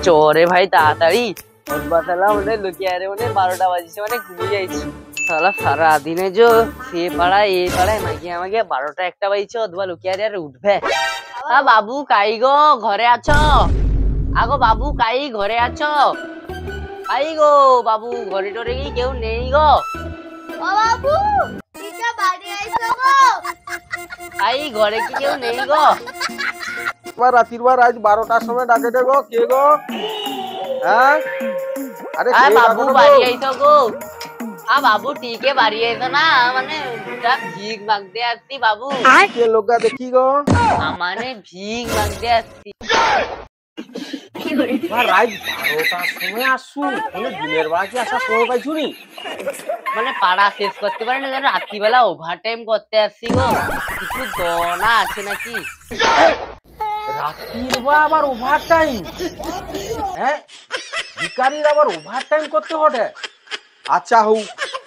চরে ভাই তাড়াতাড়ি বাতালা মানে লুকিয়ে আরে মানে 12টা বাজিছে মানে ঘুমিয়ে যাইছি সালা সারা দিনে যে সে পাড়ায় এই পাড়ায় মাগি আমাকে 12টা 1টা বাজিছে অথবা লুকিয়ে আরে উঠবে বাবু কাই গো ঘরে আছো আগো বাবু কাই ঘরে আছো কাই গো বাবু ঘরে টরে কি কেউ নেই গো ও বাবু টিকা বাড়ি আইছো গো কাই ঘরে কি কেউ নেই গো রাতির বার আজ 12টার সময় ডাকে দে গো কে গো হ্যাঁ আরে বাবু বাড়ি আইছো গো বাবু টিকে বাড়ি আইছো না মানে দুটা ভিক মাগতে আসছি বাবু কে লোকা দেখি গো মানে ভিক মাগতে আসছি রাত 12টার সময় আসছু মানে দিনের বেলা কি আসার সময় পাইছু নি মানে পাড়া শেষ করতে পারে না রাত্রিবেলা ওভারটাইম করতে আসছি গো কিছু দনা আছে নাকি রাত্রির বা আবার ওভার টাইম হ্যাঁ ভিকারির আবার ওভার টাইম করতে হবে আচ্ছা হউ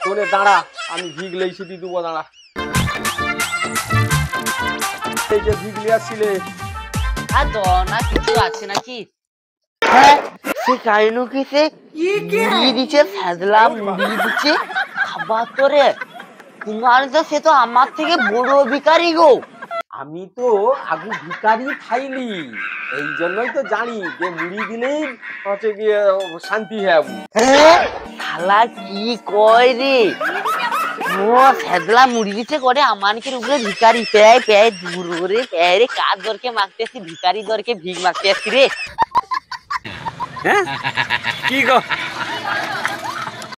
তোরে দাঁড়া আমি ভিগ লইছি দি দেবো দাঁড়া এই যে ভিগ লিয়ে আসছিলে আর দনা কিছু আছে নাকি হ্যাঁ সে কাইনু কি সে মুড়ি দিচ্ছে ফেজলা মুড়ি দিচ্ছে খাবার তোরে তোমার তো সে তো আমার থেকে বড় ভিখারি গো আমি তো আগু ভিখারি খাইলি এই জন্যই তো জানি যে মুড়ি দিলেই হচ্ছে গিয়ে শান্তি হবে শালা কি কয় রে ও ফেজলা মুড়ি দিচ্ছে করে আমানকে উপরে ভিখারি পেয়ে পেয়ে দূর করে পেয়ে রে কাজ দরকে মাগতে আসছি ভিখারি দরকে ভিক মাগতে আসছি রে হ্যাঁ কি গো